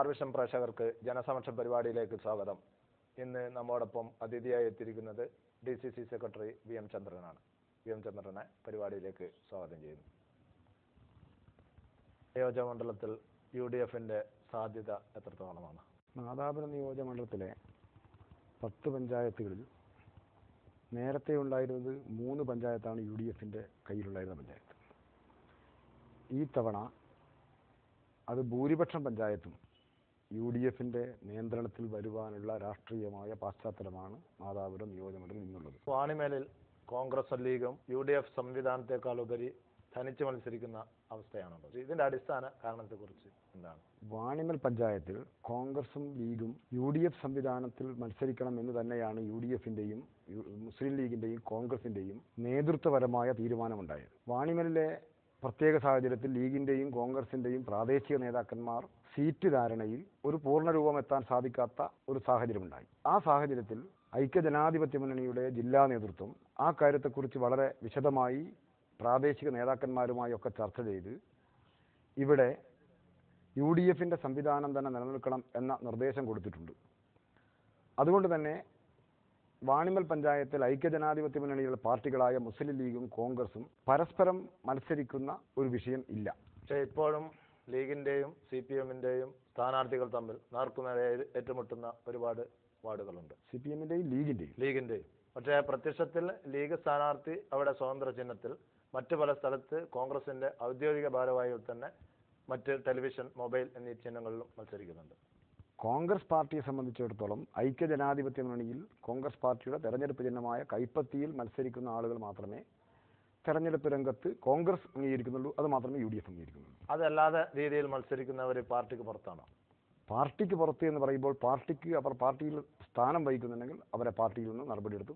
Star vision പ്രേക്ഷകർക്ക് ജനസമക്ഷ പരിപാടിയിലേക്ക് സ്വാഗതം. ഇന്ന് നമ്മോടൊപ്പം അതിഥിയായി എത്തിയിരിക്കുന്നത് DCC സെക്രട്ടറി VM ചന്ദ്രനാണ്. VM ചന്ദ്രനെ പരിപാടിയിലേക്ക് സ്വാഗതം ചെയ്യുന്നു. നിയോജകമണ്ഡലത്തിൽ UDFന്റെ സാധ്യത എത്രത്തോളമാണ്? നാദാപുരം നിയോജകമണ്ഡലത്തിലെ 10 പഞ്ചായത്തുകളിൽ നേരത്തെ ഉണ്ടായിരുന്നത് 3 പഞ്ചായത്താണ് UDFന്റെ കയ്യിലുണ്ടായിരുന്ന പഞ്ചായത്ത്. ഈ തവണ അത് ഭൂരിപക്ഷം പഞ്ചായത്തും UDFന്റെ നിയന്ത്രണത്തിൽ വരുവാനുള്ള രാഷ്ട്രീയമായ പശ്ചാത്തലമാണ് നാദാപുരം നിയോജകമണ്ഡലം ഇന്നുള്ളത്. വാണിമേലിൽ കോൺഗ്രസ് ലീഗും UDF സംവിധാനത്തെക്കാൾ ഉപരി തനിച്ച് മത്സരിക്കുന്ന അവസ്ഥയാണുള്ളത്. ഇതിന്റെ അടിസ്ഥാന കാരണത്തെക്കുറിച്ച് എന്താണ്? വാണിമൽ പഞ്ചായത്തിൽ കോൺഗ്രസും ലീഗും UDF സംവിധാനത്തിൽ മത്സരിക്കണം എന്ന് തന്നെയാണ് UDFന്റെയും മുസ്ലിം ലീഗിന്റെയും കോൺഗ്രസിന്റെയും നേതൃത്വപരമായ തീരുമാനമുണ്ടായത്. വാണിമലിലെ പ്രത്യേക സാഹചര്യത്തിൽ ലീഗിന്റെയും കോൺഗ്രസിന്റെയും പ്രാദേശിക നേതാക്കന്മാർ സീറ്റ് ധാരണയിൽ ഒരു പൂർണ്ണരൂപം എത്താൻ സാധിക്കാത്ത ഒരു സാഹചര്യമുണ്ടായി. ആ സാഹചര്യത്തിൽ ഐക്യജനാധിപത്യ മുന്നണിയുടെ ജില്ലാ നേതൃത്വം ആ കാര്യത്തെക്കുറിച്ച് വളരെ വിശദമായി പ്രാദേശിക നേതാക്കന്മാരുമായി ഒക്കെ ചർച്ച ചെയ്ത് ഇവിടെ UDFന്റെ സംവിധാനം തന്നെ നിലനിൽക്കണം എന്ന നിർദ്ദേശം കൊടുത്തിട്ടുണ്ട്. അതുകൊണ്ട് തന്നെ വാണിമൽ പഞ്ചായത്തിൽ ഐക്യജനാധിപത്യ മുന്നണിയിലുള്ള പാർട്ടികളായ മുസ്ലിം ലീഗും കോൺഗ്രസും പരസ്പരം മത്സരിക്കുന്ന ഒരു വിഷയം ഇല്ല. പക്ഷേ ഇപ്പോഴും ലീഗിന്റെയും CPMന്റെയും സ്ഥാനാർത്ഥികൾ തമ്മിൽ നേർക്കുനേരെ ഏറ്റുമുട്ടുന്ന ഒരുപാട് വാർഡുകളുണ്ട്. CPMന്റെയും ലീഗിന്റെയും പക്ഷേ പ്രത്യക്ഷത്തിൽ ലീഗ് സ്ഥാനാർത്ഥി അവിടെ സ്വതന്ത്ര ചിഹ്നത്തിൽ, മറ്റു പല സ്ഥലത്ത് കോൺഗ്രസിന്റെ ഔദ്യോഗിക ഭാരവാഹികൾ തന്നെ മറ്റ് ടെലിവിഷൻ, മൊബൈൽ എന്നീ ചിഹ്നങ്ങളിലും മത്സരിക്കുന്നുണ്ട്. കോൺഗ്രസ് പാർട്ടിയെ സംബന്ധിച്ചിടത്തോളം ഐക്യജനാധിപത്യ മുന്നണിയിൽ കോൺഗ്രസ് പാർട്ടിയുടെ തെരഞ്ഞെടുപ്പ് ചിഹ്നമായ കൈപ്പത്തിയിൽ മത്സരിക്കുന്ന ആളുകൾ മാത്രമേ തെരഞ്ഞെടുപ്പ് രംഗത്ത് കോൺഗ്രസ് അംഗീകരിക്കുന്നുള്ളൂ, അത് മാത്രമേ UDF അംഗീകരിക്കുന്നുള്ളൂ. അതല്ലാതെ രീതിയിൽ മത്സരിക്കുന്നവർ പാർട്ടിക്ക് പുറത്താണോ? പാർട്ടിക്ക് പുറത്ത് എന്ന് പറയുമ്പോൾ പാർട്ടിക്ക് അവർ പാർട്ടിയിൽ സ്ഥാനം വഹിക്കുന്നുണ്ടെങ്കിൽ അവരെ പാർട്ടിയിൽ നിന്ന് നടപടിയെടുത്ത്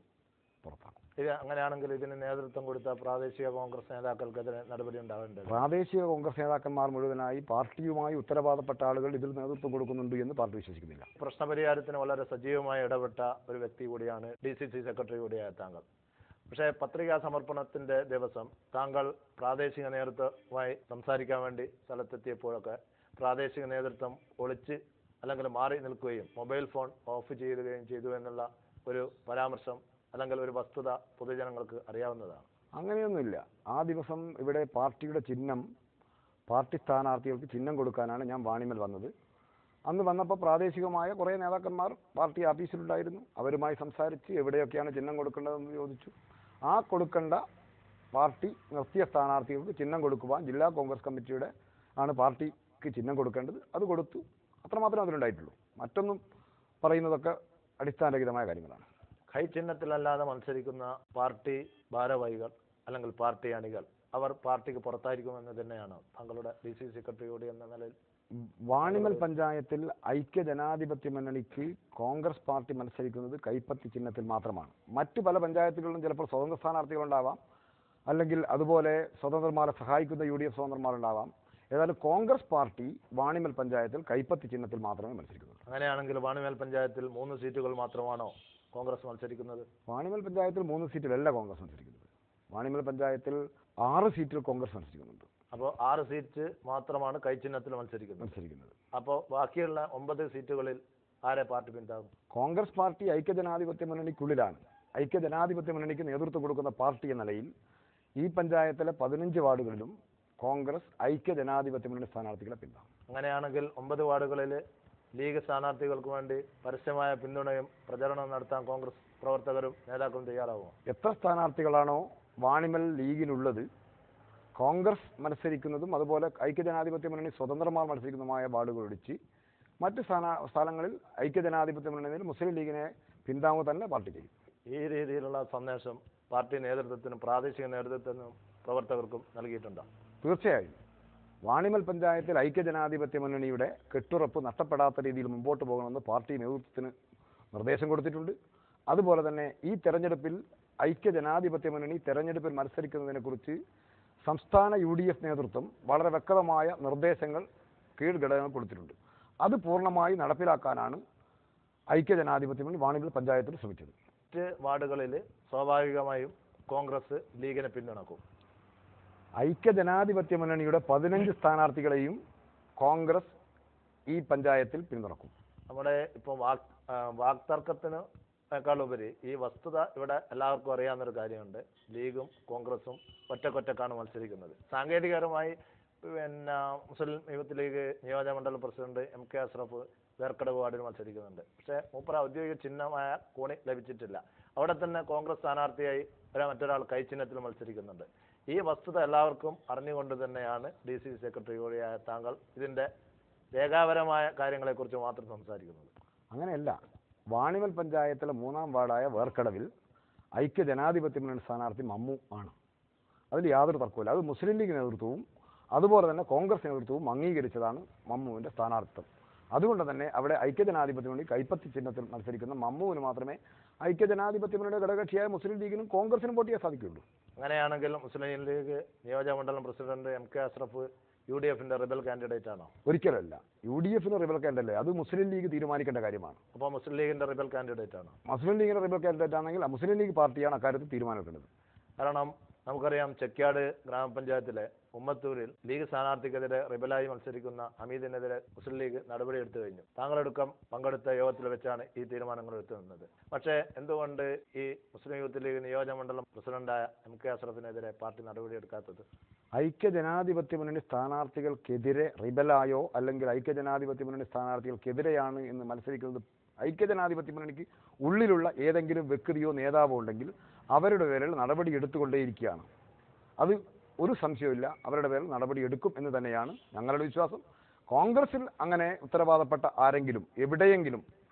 പുറത്താക്കും. ഇത് അങ്ങനെയാണെങ്കിൽ ഇതിന് നേതൃത്വം കൊടുത്ത പ്രാദേശിക കോൺഗ്രസ് നേതാക്കൾക്കെതിരെ നടപടി ഉണ്ടാവേണ്ടത്? പ്രാദേശിക കോൺഗ്രസ് നേതാക്കന്മാർ മുഴുവനായി പാർട്ടിയുമായി ഉത്തരവാദപ്പെട്ട ആളുകൾ ഇതിൽ നേതൃത്വം കൊടുക്കുന്നുണ്ട് എന്ന് പാർട്ടി വിശ്വസിക്കുന്നില്ല. പ്രശ്നപരിഹാരത്തിന് വളരെ സജീവമായി ഇടപെട്ട ഒരു വ്യക്തി കൂടിയാണ് DCC സെക്രട്ടറി കൂടിയായ താങ്കൾ. പക്ഷേ പത്രികാ സമർപ്പണത്തിന്റെ ദിവസം താങ്കൾ പ്രാദേശിക നേതൃത്വമായി സംസാരിക്കാൻ വേണ്ടി സ്ഥലത്തെത്തിയപ്പോഴൊക്കെ പ്രാദേശിക നേതൃത്വം ഒളിച്ച് അല്ലെങ്കിൽ മാറി നിൽക്കുകയും മൊബൈൽ ഫോൺ ഓഫ് ചെയ്യുകയും ചെയ്തു എന്നുള്ള ഒരു പരാമർശം അല്ലെങ്കിൽ ഒരു വസ്തുത പൊതുജനങ്ങൾക്ക് അറിയാവുന്നതാണ്. അങ്ങനെയൊന്നുമില്ല. ആ ദിവസം ഇവിടെ പാർട്ടിയുടെ ചിഹ്നം, പാർട്ടി സ്ഥാനാർത്ഥികൾക്ക് ചിഹ്നം കൊടുക്കാനാണ് ഞാൻ വാണിമൽ വന്നത്. അന്ന് വന്നപ്പോൾ പ്രാദേശികമായ കുറേ നേതാക്കന്മാർ പാർട്ടി ഓഫീസിലുണ്ടായിരുന്നു. അവരുമായി സംസാരിച്ച് എവിടെയൊക്കെയാണ് ചിഹ്നം കൊടുക്കേണ്ടതെന്ന് ചോദിച്ചു. ആ കൊടുക്കേണ്ട പാർട്ടി നിർത്തിയ സ്ഥാനാർത്ഥികൾക്ക് ചിഹ്നം കൊടുക്കുവാൻ ജില്ലാ കോൺഗ്രസ് കമ്മിറ്റിയുടെ ആണ് പാർട്ടിക്ക് ചിഹ്നം കൊടുക്കേണ്ടത്. അത് കൊടുത്തു. അത്രമാത്രം അതിലുണ്ടായിട്ടുള്ളൂ. മറ്റൊന്നും പറയുന്നതൊക്കെ അടിസ്ഥാനരഹിതമായ കാര്യങ്ങളാണ്. കൈ ചിഹ്നത്തിലല്ലാതെ മത്സരിക്കുന്ന പാർട്ടി ഭാരവാഹികൾ അല്ലെങ്കിൽ പാർട്ടി അണികൾ അവർ പാർട്ടിക്ക് പുറത്തായിരിക്കുമെന്ന് തന്നെയാണ് താങ്കളുടെ DCC സെക്രട്ടറി കൂടി എന്ന നിലയിൽ? വാണിമൽ പഞ്ചായത്തിൽ ഐക്യജനാധിപത്യ മുന്നണിക്ക് കോൺഗ്രസ് പാർട്ടി മത്സരിക്കുന്നത് കൈപ്പത്തി ചിഹ്നത്തിൽ മാത്രമാണ്. മറ്റു പല പഞ്ചായത്തുകളിലും ചിലപ്പോൾ സ്വതന്ത്ര സ്ഥാനാർത്ഥികളുണ്ടാവാം, അല്ലെങ്കിൽ അതുപോലെ സ്വതന്ത്രന്മാരെ സഹായിക്കുന്ന UDF സ്വതന്ത്രന്മാരുണ്ടാവാം. ഏതായാലും കോൺഗ്രസ് പാർട്ടി വാണിമൽ പഞ്ചായത്തിൽ കൈപ്പത്തി ചിഹ്നത്തിൽ മാത്രമേ മത്സരിക്കുന്നുള്ളൂ. അങ്ങനെയാണെങ്കിൽ വാണിമൽ പഞ്ചായത്തിൽ 3 സീറ്റുകൾ മാത്രമാണോ കോൺഗ്രസ് മത്സരിക്കുന്നത്? വാണിമൽ പഞ്ചായത്തിൽ 3 സീറ്റിലല്ല കോൺഗ്രസ് മത്സരിക്കുന്നത്. വാണിമൽ പഞ്ചായത്തിൽ 6 സീറ്റിൽ കോൺഗ്രസ് മത്സരിക്കുന്നുണ്ട്. അപ്പോൾ 6 സീറ്റ് മാത്രമാണ് കൈച്ചിഹ്നത്തിൽ മത്സരിക്കുന്നത്. അപ്പോൾ ബാക്കിയുള്ള 9 സീറ്റുകളിൽ ആരെ പാർട്ടി പിന്താകും? കോൺഗ്രസ് പാർട്ടി ഐക്യജനാധിപത്യ മുന്നണിക്കുള്ളിലാണ്. ഐക്യജനാധിപത്യ മുന്നണിക്ക് നേതൃത്വം കൊടുക്കുന്ന പാർട്ടി എന്ന നിലയിൽ ഈ പഞ്ചായത്തിലെ 15 വാർഡുകളിലും കോൺഗ്രസ് ഐക്യജനാധിപത്യ മുന്നണി സ്ഥാനാർത്ഥികളെ പിന്താകും. അങ്ങനെയാണെങ്കിൽ 9 വാർഡുകളിൽ ലീഗ് സ്ഥാനാർത്ഥികൾക്ക് വേണ്ടി പരസ്യമായ പിന്തുണയും പ്രചരണവും നടത്താൻ കോൺഗ്രസ് പ്രവർത്തകരും നേതാക്കളും തയ്യാറാവുമോ? എത്ര സ്ഥാനാർത്ഥികളാണോ വാണിമൽ ലീഗിനുള്ളത്, കോൺഗ്രസ് മത്സരിക്കുന്നതും അതുപോലെ ഐക്യജനാധിപത്യ മുന്നണി സ്വതന്ത്രമാർ മത്സരിക്കുന്നതുമായ വാർഡുകൾ ഒഴിച്ച് മറ്റ് സ്ഥലങ്ങളിൽ ഐക്യജനാധിപത്യ മുന്നണിയിൽ മുസ്ലിം ലീഗിനെ പിന്താങ്ങുക തന്നെ പാർട്ടി ചെയ്യും. ഈ രീതിയിലുള്ള സന്ദേശം പാർട്ടി നേതൃത്വത്തിനും പ്രാദേശിക നേതൃത്വത്തിനും പ്രവർത്തകർക്കും നൽകിയിട്ടുണ്ടോ? തീർച്ചയായും. വാണിമൽ പഞ്ചായത്തിൽ ഐക്യജനാധിപത്യ മുന്നണിയുടെ കെട്ടുറപ്പ് നഷ്ടപ്പെടാത്ത രീതിയിൽ മുമ്പോട്ട് പോകണമെന്ന് പാർട്ടി നേതൃത്വത്തിന് നിർദ്ദേശം കൊടുത്തിട്ടുണ്ട്. അതുപോലെ തന്നെ ഈ തെരഞ്ഞെടുപ്പിൽ ഐക്യജനാധിപത്യ മുന്നണി തെരഞ്ഞെടുപ്പിൽ മത്സരിക്കുന്നതിനെക്കുറിച്ച് സംസ്ഥാന UDF നേതൃത്വം വളരെ വ്യക്തമായ നിർദ്ദേശങ്ങൾ കീഴ്ഘടകങ്ങൾ കൊടുത്തിട്ടുണ്ട്. അത് പൂർണ്ണമായി നടപ്പിലാക്കാനാണ് ഐക്യജനാധിപത്യ മുന്നണി വാണിമൽ പഞ്ചായത്തിൽ ശ്രമിച്ചത്. മറ്റ് വാർഡുകളിൽ സ്വാഭാവികമായും കോൺഗ്രസ് ലീഗിനെ പിന്തുണക്കും. ഐക്യജനാധിപത്യ മുന്നണിയുടെ 15 സ്ഥാനാർത്ഥികളെയും കോൺഗ്രസ് ഈ പഞ്ചായത്തിൽ പിന്തുണക്കും. നമ്മുടെ ഇപ്പോൾ വാക്തർക്കത്തിനേക്കാളുപരി ഈ വസ്തുത ഇവിടെ എല്ലാവർക്കും അറിയാവുന്നൊരു കാര്യമുണ്ട്. ലീഗും കോൺഗ്രസും ഒറ്റക്കൊറ്റക്കാണ് മത്സരിക്കുന്നത്. സാങ്കേതികപരമായി പിന്നെ മുസ്ലിം യൂത്ത് ലീഗ് നിയോജകമണ്ഡലം പ്രസിഡന്റ് MK അഷ്റഫ് വേർക്കടവ് വാർഡിൽ മത്സരിക്കുന്നുണ്ട്. പക്ഷേ മൂപ്പർ ഔദ്യോഗിക ചിഹ്നമായ കോണി ലഭിച്ചിട്ടില്ല. അവിടെ തന്നെ കോൺഗ്രസ് സ്ഥാനാർത്ഥിയായി മറ്റൊരാൾ കൈച്ചിഹ്നത്തിൽ മത്സരിക്കുന്നുണ്ട്. ഈ വസ്തുത എല്ലാവർക്കും അറിഞ്ഞുകൊണ്ട് തന്നെയാണ് DCC സെക്രട്ടറി കൂടിയായ താങ്കൾ ഇതിൻ്റെ രേഖാപരമായ കാര്യങ്ങളെക്കുറിച്ച് മാത്രം സംസാരിക്കുന്നത്. അങ്ങനെയല്ല. വാണിമൽ പഞ്ചായത്തിലെ 3-ാം വാർഡായ വേർക്കടവിൽ ഐക്യ ജനാധിപത്യ മുന്നണി സ്ഥാനാർത്ഥി മമ്മു ആണ്. അതിൽ യാതൊരു തർക്കമില്ല. അത് മുസ്ലിം ലീഗ് നേതൃത്വവും അതുപോലെ തന്നെ കോൺഗ്രസ് നേതൃത്വവും അംഗീകരിച്ചതാണ് മമ്മുവിൻ്റെ സ്ഥാനാർത്ഥിത്വം. അതുകൊണ്ട് തന്നെ അവിടെ ഐക്യജനാധിപത്യ മുന്നണി കൈപ്പത്തി ചിഹ്നത്തിൽ മത്സരിക്കുന്ന മമ്മുവിന് മാത്രമേ ഐക്യജനാധിപത്യ മുന്നണിയുടെ ഘടകകക്ഷിയായ മുസ്ലിം ലീഗിനും കോൺഗ്രസിനും വോട്ട് ചെയ്യാൻ സാധിക്കുകയുള്ളൂ. അങ്ങനെയാണെങ്കിൽ മുസ്ലിം ലീഗ് നിയോജകമണ്ഡലം പ്രസിഡന്റ് MK അഷ്റഫ് UDFന്റെ റിബൽ കാൻഡിഡേറ്റ് ആണോ? ഒരിക്കലല്ല. UDFന്റെ റിബൽ കാൻഡിഡേറ്റ് അത് മുസ്ലിം ലീഗ് തീരുമാനിക്കേണ്ട കാര്യമാണ്. അപ്പോൾ മുസ്ലിം ലീഗിന്റെ റിബൽ കാൻഡിഡേറ്റ് ആണോ? മുസ്ലിം ലീഗിന്റെ റിബൽ കാൻഡിഡേറ്റ് ആണെങ്കിൽ മുസ്ലിം ലീഗ് പാർട്ടിയാണ് അക്കാര്യത്തിൽ തീരുമാനിക്കേണ്ടത്. കാരണം നമുക്കറിയാം, ചെക്യാട് ഗ്രാമപഞ്ചായത്തിലെ ഉമ്മത്തൂരിൽ ലീഗ് സ്ഥാനാർത്ഥിക്കെതിരെ റിബലായി മത്സരിക്കുന്ന ഹമീദിനെതിരെ മുസ്ലിം ലീഗ് നടപടിയെടുത്തു കഴിഞ്ഞു. താങ്കളടക്കം പങ്കെടുത്ത യോഗത്തിൽ വെച്ചാണ് ഈ തീരുമാനങ്ങൾ എടുത്തു നിന്നത്. പക്ഷേ എന്തുകൊണ്ട് ഈ മുസ്ലിം യൂത്ത് ലീഗ് നിയോജകമണ്ഡലം പ്രസിഡന്റായ MK അഷ്റഫിനെതിരെ പാർട്ടി നടപടിയെടുക്കാത്തത്? ഐക്യജനാധിപത്യ മുന്നണി സ്ഥാനാർത്ഥികൾക്കെതിരെ റിബലായോ അല്ലെങ്കിൽ ഐക്യജനാധിപത്യ മുന്നണി സ്ഥാനാർത്ഥികൾക്കെതിരെയാണ് എന്ന് മത്സരിക്കുന്നത് ഐക്യജനാധിപത്യ മുന്നണിക്ക് ഉള്ളിലുള്ള ഏതെങ്കിലും വ്യക്തിയോ നേതാവോ ഉണ്ടെങ്കിൽ അവരുടെ പേരിൽ നടപടി എടുത്തുകൊണ്ടേയിരിക്കുകയാണ്. അത് ഒരു സംശയമില്ല, അവരുടെ പേരിൽ നടപടി എടുക്കും എന്ന് തന്നെയാണ് ഞങ്ങളുടെ വിശ്വാസം. കോൺഗ്രസിൽ അങ്ങനെ ഉത്തരവാദപ്പെട്ട ആരെങ്കിലും എവിടെയെങ്കിലും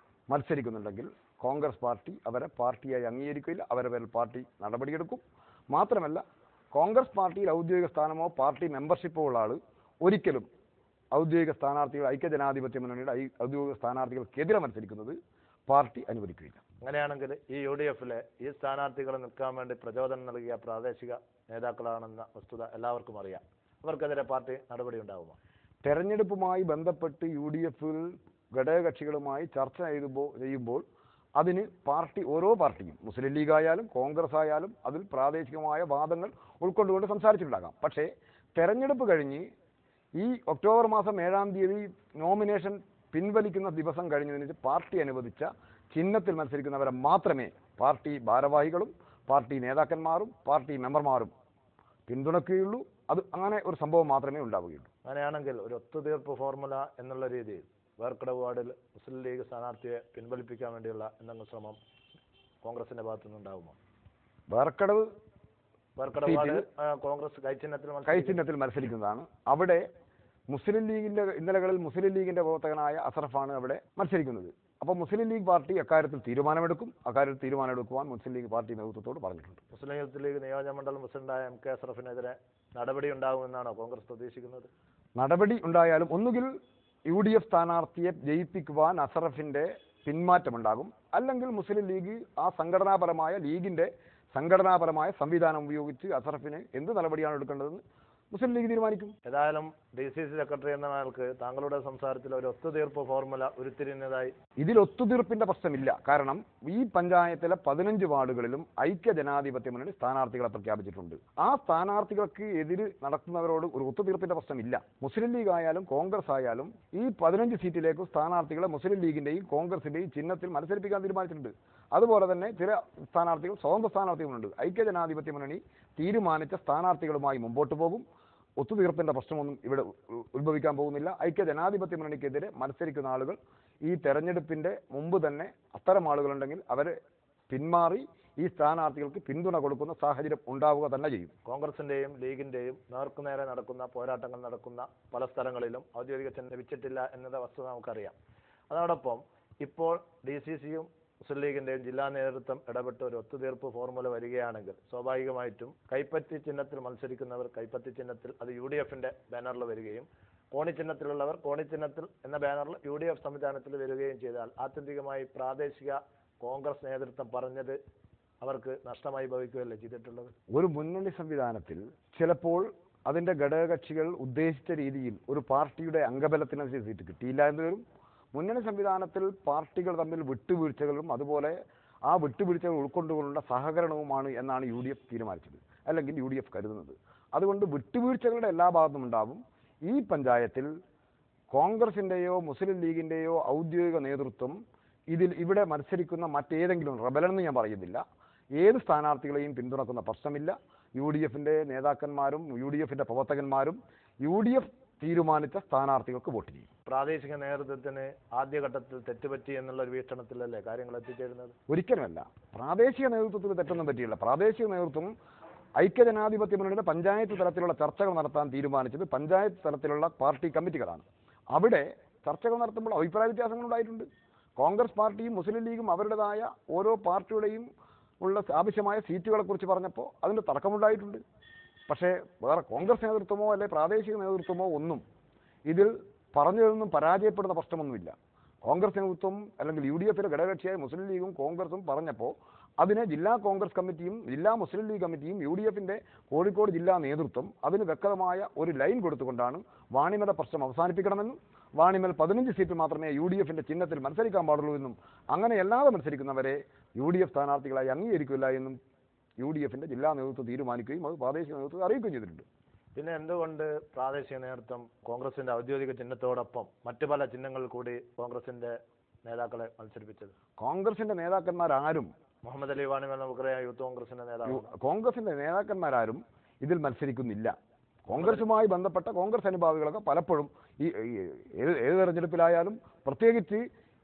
മത്സരിക്കുന്നുണ്ടെങ്കിൽ കോൺഗ്രസ് പാർട്ടി അവരെ പാർട്ടിയായി അംഗീകരിക്കില്ല, അവരുടെ പേരിൽ പാർട്ടി നടപടിയെടുക്കും. മാത്രമല്ല, കോൺഗ്രസ് പാർട്ടിയിൽ ഔദ്യോഗിക സ്ഥാനമോ പാർട്ടി മെമ്പർഷിപ്പോ ഉള്ള ആൾ ഒരിക്കലും ഔദ്യോഗിക സ്ഥാനാർത്ഥികൾ ഐക്യജനാധിപത്യ മുന്നണിയുടെ ഔദ്യോഗിക സ്ഥാനാർത്ഥികൾക്കെതിരെ മത്സരിക്കുന്നത് പാർട്ടി അനുവദിക്കുകയില്ല. അങ്ങനെയാണെങ്കിൽ ഈ UDFലെ ഈ സ്ഥാനാർത്ഥികളെ നിൽക്കാൻ വേണ്ടി പ്രചോദനം നൽകിയ പ്രാദേശിക നേതാക്കളാണെന്ന വസ്തുത എല്ലാവർക്കും അറിയാം. അവർക്കെതിരെ പാർട്ടി നടപടി ഉണ്ടാകുമോ? തെരഞ്ഞെടുപ്പുമായി ബന്ധപ്പെട്ട് UDFൽ ഘടകകക്ഷികളുമായി ചർച്ച ചെയ്യുമ്പോൾ അതിന് ഓരോ പാർട്ടിയും മുസ്ലിം ലീഗ് ആയാലും കോൺഗ്രസ് ആയാലും അതിൽ പ്രാദേശികമായ വാദങ്ങൾ ഉൾക്കൊണ്ടുകൊണ്ട് സംസാരിച്ചിട്ടുണ്ടാകാം. പക്ഷേ തെരഞ്ഞെടുപ്പ് കഴിഞ്ഞ് ഈ ഒക്ടോബർ മാസം 7-ാം തീയതി നോമിനേഷൻ പിൻവലിക്കുന്ന ദിവസം കഴിഞ്ഞതിന് പാർട്ടി അനുവദിച്ച ചിഹ്നത്തിൽ മത്സരിക്കുന്നവരെ മാത്രമേ പാർട്ടി ഭാരവാഹികളും പാർട്ടി നേതാക്കന്മാരും പാർട്ടി മെമ്പർമാരും പിന്തുണയ്ക്കുകയുള്ളൂ. അത് അങ്ങനെ ഒരു സംഭവം മാത്രമേ ഉണ്ടാവുകയുള്ളൂ. അങ്ങനെയാണെങ്കിൽ ഒരു ഒത്തുതീർപ്പ് ഫോർമുല എന്നുള്ള രീതിയിൽ വേർക്കടവ് വാർഡിൽ മുസ്ലിം ലീഗ് സ്ഥാനാർത്ഥിയെ പിൻവലിപ്പിക്കാൻ വേണ്ടിയുള്ള എന്തെങ്കിലും ശ്രമം കോൺഗ്രസിന്റെ ഭാഗത്തു നിന്നുണ്ടാകുമോ? വേർക്കടവ് വാർഡ് കോൺഗ്രസ് കൈച്ചിഹ്നത്തിൽ മത്സരിക്കുന്നതാണ്. അവിടെ മുസ്ലിം ലീഗിന്റെ ഇന്നലകളിൽ മുസ്ലിം ലീഗിന്റെ പ്രവർത്തകനായ അസറഫാണ് അവിടെ മത്സരിക്കുന്നത്. അപ്പോൾ മുസ്ലിം ലീഗ് പാർട്ടി അക്കാര്യത്തിൽ തീരുമാനമെടുക്കും. അക്കാര്യത്തിൽ തീരുമാനമെടുക്കുവാൻ മുസ്ലിം ലീഗ് പാർട്ടി നേതൃത്വത്തോട് പറഞ്ഞിട്ടുണ്ട്. മുസ്ലിം യൂത്ത് ലീഗ് നിയോജകമണ്ഡലം പ്രസിഡന്റായ MK അഷ്റഫിനെതിരെ നടപടി ഉണ്ടാകുമെന്നാണോ കോൺഗ്രസ് പ്രതീക്ഷിക്കുന്നത്? നടപടി ഉണ്ടായാലും ഒന്നുകിൽ UDF സ്ഥാനാർത്ഥിയെ ജയിപ്പിക്കുവാൻ അസറഫിന്റെ പിന്മാറ്റമുണ്ടാകും, അല്ലെങ്കിൽ മുസ്ലിം ലീഗ് ആ ലീഗിന്റെ സംഘടനാപരമായ സംവിധാനം ഉപയോഗിച്ച് അസറഫിന് എന്ത് നടപടിയാണ് എടുക്കേണ്ടതെന്ന് മുസ്ലിം ലീഗ് തീരുമാനിക്കും. ഏതായാലും DCC സെക്രട്ടറി എന്ന നിലക്ക് താങ്കളുടെ സംസാരത്തിൽ ഒരു ഒത്തുതീർപ്പ് ഫോർമുല ഉരുത്തിരിഞ്ഞതായി. ഇതിൽ ഒത്തുതീർപ്പിന്റെ പ്രശ്നമില്ല. കാരണം ഈ പഞ്ചായത്തിലെ 15 വാർഡുകളിലും ഐക്യജനാധിപത്യ മുന്നണി സ്ഥാനാർത്ഥികളെ പ്രഖ്യാപിച്ചിട്ടുണ്ട്. ആ സ്ഥാനാർത്ഥികൾക്ക് എതിര് നടത്തുന്നവരോട് ഒരു ഒത്തുതീർപ്പിന്റെ പ്രശ്നമില്ല. മുസ്ലിം ലീഗ് ആയാലും കോൺഗ്രസ് ആയാലും ഈ 15 സീറ്റിലേക്കും സ്ഥാനാർത്ഥികളെ മുസ്ലിം ലീഗിന്റെയും കോൺഗ്രസിന്റെയും ചിഹ്നത്തിൽ മത്സരിപ്പിക്കാൻ തീരുമാനിച്ചിട്ടുണ്ട്. അതുപോലെ തന്നെ ചില സ്ഥാനാർത്ഥികൾ സ്വതന്ത്ര സ്ഥാനാർത്ഥികളുണ്ട്. ഐക്യജനാധിപത്യ മുന്നണി തീരുമാനിച്ച സ്ഥാനാർത്ഥികളുമായി മുമ്പോട്ട് പോകും. ഒത്തുതീർപ്പിന്റെ പ്രശ്നമൊന്നും ഇവിടെ ഉത്ഭവിക്കാൻ പോകുന്നില്ല. ഐക്യജനാധിപത്യ മുന്നണിക്കെതിരെ മത്സരിക്കുന്ന ആളുകൾ ഈ തെരഞ്ഞെടുപ്പിന്റെ മുമ്പ് തന്നെ അത്തരം ആളുകളുണ്ടെങ്കിൽ അവരെ പിന്മാറി ഈ സ്ഥാനാർത്ഥികൾക്ക് പിന്തുണ കൊടുക്കുന്ന സാഹചര്യം ഉണ്ടാവുക തന്നെ ചെയ്യും. കോൺഗ്രസിന്റെയും ലീഗിന്റെയും നേർക്കുനേരെ നടക്കുന്ന പോരാട്ടങ്ങൾ നടക്കുന്ന പല സ്ഥലങ്ങളിലും ഔദ്യോഗിക ചിഹ്നം ലഭിച്ചിട്ടില്ല എന്നത് വസ്തുത നമുക്കറിയാം. അതോടൊപ്പം ഇപ്പോൾ DCCയും മുസ്ലിം ലീഗിന്റെയും ജില്ലാ നേതൃത്വം ഇടപെട്ട് ഒരു ഒത്തുതീർപ്പ് ഫോർമുല വരികയാണെങ്കിൽ സ്വാഭാവികമായിട്ടും കൈപ്പത്തി ചിഹ്നത്തിൽ മത്സരിക്കുന്നവർ കൈപ്പത്തി ചിഹ്നത്തിൽ അത് UDFന്റെ ബാനറിൽ വരികയും കോണി ചിഹ്നത്തിലുള്ളവർ കോണി ചിഹ്നത്തിൽ എന്ന ബാനറിൽ UDF സംവിധാനത്തിൽ വരികയും ചെയ്താൽ ആത്യന്തികമായി പ്രാദേശിക കോൺഗ്രസ് നേതൃത്വം പറഞ്ഞത് അവർക്ക് നഷ്ടമായി ഭവിക്കുകയല്ലേ ചെയ്തിട്ടുള്ളത്? ഒരു മുന്നണി സംവിധാനത്തിൽ ചിലപ്പോൾ അതിന്റെ ഘടകകക്ഷികൾ ഉദ്ദേശിച്ച രീതിയിൽ ഒരു പാർട്ടിയുടെ അംഗബലത്തിനനുസരിച്ച് സീറ്റ് കിട്ടിയില്ല എന്ന് വരും. മുന്നണി സംവിധാനത്തിൽ പാർട്ടികൾ തമ്മിൽ വിട്ടുവീഴ്ചകളും അതുപോലെ ആ വിട്ടുവീഴ്ചകൾ ഉൾക്കൊണ്ടുകൊണ്ടുള്ള സഹകരണവുമാണ് എന്നാണ് UDF തീരുമാനിച്ചത്, അല്ലെങ്കിൽ UDF കരുതുന്നത്. അതുകൊണ്ട് വിട്ടുവീഴ്ചകളുടെ എല്ലാ ഭാഗത്തും ഉണ്ടാവും. ഈ പഞ്ചായത്തിൽ കോൺഗ്രസിൻ്റെയോ മുസ്ലിം ലീഗിൻ്റെയോ ഔദ്യോഗിക നേതൃത്വം ഇവിടെ മത്സരിക്കുന്ന മറ്റേതെങ്കിലും റബലെന്ന് ഞാൻ പറയുന്നില്ല, ഏത് സ്ഥാനാർത്ഥികളെയും പിന്തുണക്കുന്ന പ്രശ്നമില്ല. യു ഡി എഫിൻ്റെ നേതാക്കന്മാരും യു ഡി എഫിൻ്റെ പ്രവർത്തകന്മാരും യു ഡി എഫ് തീരുമാനിച്ച സ്ഥാനാർത്ഥികൾക്ക് വോട്ട് ചെയ്യും. പ്രാദേശിക നേതൃത്വത്തിന് ആദ്യഘട്ടത്തിൽ തെറ്റുപറ്റി എന്നുള്ള ഒരു വീക്ഷണത്തിലല്ലേ കാര്യങ്ങൾ എത്തിച്ചേരുന്നത്? ഒരിക്കലുമല്ല. പ്രാദേശിക നേതൃത്വത്തിൽ തെറ്റൊന്നും പറ്റിയില്ല. പ്രാദേശിക നേതൃത്വം ഐക്യജനാധിപത്യ മുന്നണിയുടെ പഞ്ചായത്ത് തലത്തിലുള്ള ചർച്ചകൾ നടത്താൻ തീരുമാനിച്ചത് പഞ്ചായത്ത് തലത്തിലുള്ള പാർട്ടി കമ്മിറ്റികളാണ്. അവിടെ ചർച്ചകൾ നടത്തുമ്പോൾ അഭിപ്രായ വ്യത്യാസങ്ങൾ ഉണ്ടായിട്ടുണ്ട്. കോൺഗ്രസ് പാർട്ടിയും മുസ്ലിം ലീഗും അവരുടേതായ ഓരോ പാർട്ടിയുടെയും ഉള്ള ആവശ്യമായ സീറ്റുകളെക്കുറിച്ച് പറഞ്ഞപ്പോൾ അതിന് തർക്കമുണ്ടായിട്ടുണ്ട്. പക്ഷേ വേറെ കോൺഗ്രസ് നേതൃത്വമോ അല്ലെ പ്രാദേശിക നേതൃത്വമോ ഒന്നും ഇതിൽ പറഞ്ഞതൊന്നും പരാജയപ്പെടുന്ന പ്രശ്നമൊന്നുമില്ല. കോൺഗ്രസ് നേതൃത്വം അല്ലെങ്കിൽ യു ഡി എഫിലെ ഘടകകക്ഷിയായ മുസ്ലിം ലീഗും കോൺഗ്രസും പറഞ്ഞപ്പോൾ അതിനെ ജില്ലാ കോൺഗ്രസ് കമ്മിറ്റിയും ജില്ലാ മുസ്ലിം ലീഗ് കമ്മിറ്റിയും യു ഡി എഫിൻ്റെ കോഴിക്കോട് ജില്ലാ നേതൃത്വം അതിന് വ്യക്തമായ ഒരു ലൈൻ കൊടുത്തുകൊണ്ടാണ് വാണിമല പ്രശ്നം അവസാനിപ്പിക്കണമെന്നും വാണിമൽ 15 സീറ്റ് മാത്രമേ യു ഡി എഫിൻ്റെ ചിഹ്നത്തിൽ മത്സരിക്കാൻ പാടുള്ളൂ എന്നും അങ്ങനെ അല്ലാതെ മത്സരിക്കുന്നവരെ യു ഡി എഫ് സ്ഥാനാർത്ഥികളായി അംഗീകരിക്കില്ല എന്നും യു ഡി എഫിൻ്റെ ജില്ലാ നേതൃത്വം തീരുമാനിക്കുകയും അത് പ്രാദേശിക നേതൃത്വത്തെ അറിയിക്കുകയും ചെയ്തിട്ടുണ്ട്. പിന്നെ എന്തുകൊണ്ട് പ്രാദേശിക നേതൃത്വം കോൺഗ്രസിന്റെ ഔദ്യോഗിക ചിഹ്നത്തോടൊപ്പം മറ്റു പല ചിഹ്നങ്ങളിൽ കൂടി കോൺഗ്രസിന്റെ നേതാക്കളെ മത്സരിപ്പിച്ചത്? കോൺഗ്രസിന്റെ നേതാക്കന്മാരാരും മുഹമ്മദ് അലി വാണിമൽ നമുക്കറിയാം, യൂത്ത് കോൺഗ്രസിന്റെ നേതാവ്. കോൺഗ്രസിന്റെ നേതാക്കന്മാരാരും ഇതിൽ മത്സരിക്കുന്നില്ല. കോൺഗ്രസുമായി ബന്ധപ്പെട്ട കോൺഗ്രസ് അനുഭാവികളൊക്കെ പലപ്പോഴും ഏത് തെരഞ്ഞെടുപ്പിലായാലും പ്രത്യേകിച്ച്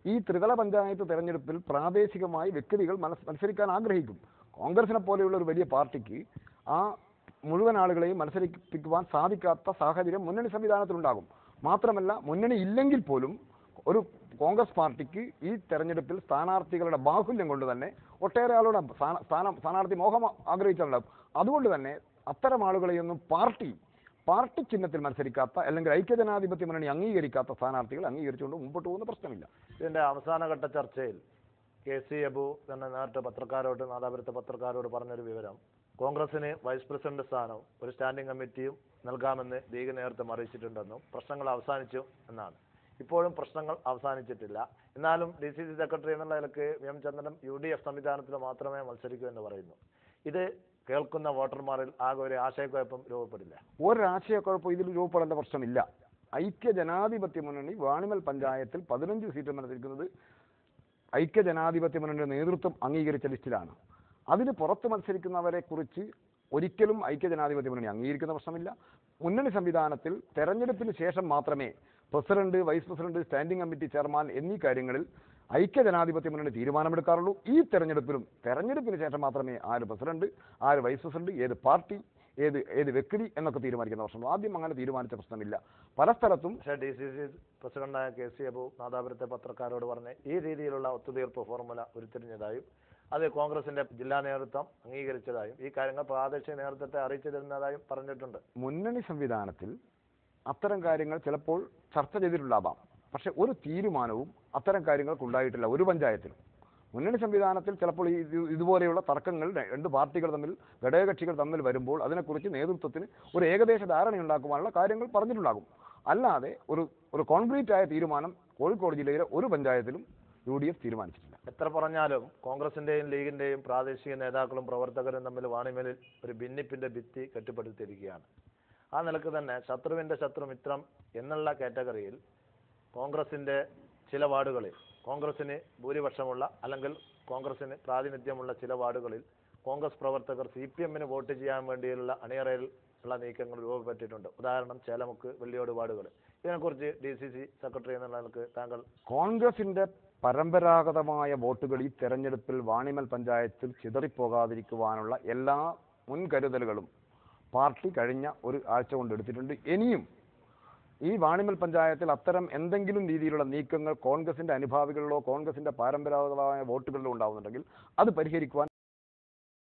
ഈ ത്രിതല പഞ്ചായത്ത് തെരഞ്ഞെടുപ്പിൽ പ്രാദേശികമായി വ്യക്തികൾ മത്സരിക്കാൻ ആഗ്രഹിക്കും. കോൺഗ്രസിനെ പോലെയുള്ള ഒരു വലിയ പാർട്ടിക്ക് ആ മുഴുവൻ ആളുകളെയും മത്സരിപ്പിക്കുവാൻ സാധിക്കാത്ത സാഹചര്യം മുന്നണി സംവിധാനത്തിലുണ്ടാകും. മാത്രമല്ല മുന്നണി ഇല്ലെങ്കിൽ പോലും ഒരു കോൺഗ്രസ് പാർട്ടിക്ക് ഈ തെരഞ്ഞെടുപ്പിൽ സ്ഥാനാർത്ഥികളുടെ ബാഹുല്യം കൊണ്ട് തന്നെ ഒട്ടേറെ ആളുകളുടെ സ്ഥാനാർത്ഥി മോഹം ആഗ്രഹിച്ചിട്ടുണ്ടാകും. അതുകൊണ്ട് തന്നെ അത്തരം ആളുകളെയൊന്നും പാർട്ടി ചിഹ്നത്തിൽ മത്സരിക്കാത്ത അല്ലെങ്കിൽ ഐക്യജനാധിപത്യ മുന്നണി അംഗീകരിക്കാത്ത സ്ഥാനാർത്ഥികൾ അംഗീകരിച്ചുകൊണ്ട് മുമ്പോട്ട് പോകുന്ന പ്രശ്നമില്ല. ഇതിന്റെ അവസാനഘട്ട ചർച്ചയിൽ കെ.സി. അബു തന്നെ നേരിട്ട് പത്രക്കാരോട്, നാദാപുരത്തെ പത്രക്കാരോട് പറഞ്ഞൊരു വിവരം, കോൺഗ്രസിന് വൈസ് പ്രസിഡന്റ് സ്ഥാനവും ഒരു സ്റ്റാൻഡിംഗ് കമ്മിറ്റിയും നൽകാമെന്ന് ലീഗ് നേതൃത്വം അറിയിച്ചിട്ടുണ്ടെന്നും പ്രശ്നങ്ങൾ അവസാനിച്ചു എന്നാണ്. ഇപ്പോഴും പ്രശ്നങ്ങൾ അവസാനിച്ചിട്ടില്ല. എന്നാലും DCC സെക്രട്ടറി എന്നുള്ള നിലക്ക് എം ചന്ദ്രൻ UDF സംവിധാനത്തിൽ മാത്രമേ മത്സരിക്കൂ എന്ന് പറയുന്നു. ഇത് കേൾക്കുന്ന വോട്ടർമാരിൽ ആകെ ഒരു ആശയക്കുഴപ്പം രൂപപ്പെടില്ല? ഒരാശയക്കുഴപ്പം ഇതിൽ രൂപപ്പെടേണ്ട പ്രശ്നമില്ല. ഐക്യജനാധിപത്യ മുന്നണി വാണിമൽ പഞ്ചായത്തിൽ 15 സീറ്റ് മത്സരിക്കുന്നത് ഐക്യജനാധിപത്യ മുന്നണിയുടെ നേതൃത്വം അംഗീകരിച്ച ലിസ്റ്റിലാണ്. അതിന് പുറത്ത് മത്സരിക്കുന്നവരെ കുറിച്ച് ഒരിക്കലും ഐക്യജനാധിപത്യ മുന്നണി അംഗീകരിക്കുന്ന പ്രശ്നമില്ല. മുന്നണി സംവിധാനത്തിൽ തെരഞ്ഞെടുപ്പിന് ശേഷം മാത്രമേ president, vice president, standing committee chairman എന്നീ കാര്യങ്ങളിൽ ഐക്യജനാധിപത്യ മുന്നണി തീരുമാനമെടുക്കാറുള്ളൂ. ഈ തെരഞ്ഞെടുപ്പിന് ശേഷം മാത്രമേ ആര് പ്രസിഡന്റ്, ആര് വൈസ് പ്രസിഡന്റ്, ഏത് പാർട്ടി, ഏത് വ്യക്തി എന്നൊക്കെ തീരുമാനിക്കുന്ന പ്രശ്നം. ആദ്യം അങ്ങനെ തീരുമാനിച്ച പ്രശ്നമില്ല. പല സ്ഥലത്തും DCC പ്രസിഡന്റായ കെ.സി. അബു നാദാപുരത്തെ പത്രക്കാരോട് പറഞ്ഞ് ഈ രീതിയിലുള്ള ഒത്തുതീർപ്പ് ഫോർമുല ഉരുത്തിരിഞ്ഞതായും അത് കോൺഗ്രസിന്റെ ജില്ലാ നേതൃത്വം അംഗീകരിച്ചതായും ഈ കാര്യങ്ങൾ പ്രാദേശിക നേതൃത്വത്തെ അറിയിച്ചു തരുന്നതായും പറഞ്ഞിട്ടുണ്ട്. മുന്നണി സംവിധാനത്തിൽ അത്തരം കാര്യങ്ങൾ ചിലപ്പോൾ ചർച്ച ചെയ്തിട്ടുണ്ടാവാം. പക്ഷെ ഒരു തീരുമാനവും അത്തരം കാര്യങ്ങൾക്ക് ഉണ്ടായിട്ടില്ല ഒരു പഞ്ചായത്തിലും. മുന്നണി സംവിധാനത്തിൽ ചിലപ്പോൾ ഇതുപോലെയുള്ള തർക്കങ്ങൾ രണ്ട് പാർട്ടികൾ തമ്മിൽ, ഘടകകക്ഷികൾ തമ്മിൽ വരുമ്പോൾ അതിനെക്കുറിച്ച് നേതൃത്വത്തിന് ഒരു ഏകദേശ ധാരണയുണ്ടാക്കുവാനുള്ള കാര്യങ്ങൾ പറഞ്ഞിട്ടുണ്ടാകും. അല്ലാതെ ഒരു കോൺക്രീറ്റ് ആയ തീരുമാനം കോഴിക്കോട് ജില്ലയിലെ ഒരു പഞ്ചായത്തിലും UDF തീരുമാനിച്ചിട്ടില്ല. എത്ര പറഞ്ഞാലും കോൺഗ്രസിന്റെയും ലീഗിന്റെയും പ്രാദേശിക നേതാക്കളും പ്രവർത്തകരും തമ്മിൽ വാണിമേലിൽ ഒരു ഭിന്നിപ്പിന്റെ ഭിത്തി കെട്ടിപ്പടുത്തിരിക്കുകയാണ്. ആ നിലക്ക് തന്നെ ശത്രുവിന്റെ ശത്രു മിത്രം എന്നുള്ള കാറ്റഗറിയിൽ കോൺഗ്രസിന്റെ ചില വാർഡുകളിൽ, കോൺഗ്രസിന് ഭൂരിപക്ഷമുള്ള അല്ലെങ്കിൽ കോൺഗ്രസിന് പ്രാതിനിധ്യമുള്ള ചില വാർഡുകളിൽ കോൺഗ്രസ് പ്രവർത്തകർ CPM-ന് വോട്ട് ചെയ്യാൻ വേണ്ടിയുള്ള അണിയറയിൽ ഉള്ള നീക്കങ്ങൾ രൂപപ്പെട്ടിട്ടുണ്ട്. ഉദാഹരണം ചേലമുക്ക്, വെള്ളിയോട് വാർഡുകൾ. ഇതിനെക്കുറിച്ച് DCC സെക്രട്ടറി എന്നുള്ള നിലക്ക് താങ്കൾ? കോൺഗ്രസിന്റെ പരമ്പരാഗതമായ വോട്ടുകൾ ഈ തെരഞ്ഞെടുപ്പിൽ വാണിമൽ പഞ്ചായത്തിൽ ചിതറിപ്പോകാതിരിക്കുവാനുള്ള എല്ലാ മുൻകരുതലുകളും പാർട്ടി കഴിഞ്ഞ ഒരു ആഴ്ച കൊണ്ട് എടുത്തിട്ടുണ്ട്. ഇനിയും ഈ വാണിമൽ പഞ്ചായത്തിൽ അത്തരം എന്തെങ്കിലും രീതിയിലുള്ള നീക്കങ്ങൾ കോൺഗ്രസിന്റെ അനുഭാവികളിലോ കോൺഗ്രസിന്റെ പരമ്പരാഗതമായ വോട്ടുകളിലോ ഉണ്ടാവുന്നുണ്ടെങ്കിൽ അത് പരിഹരിക്കുവാൻ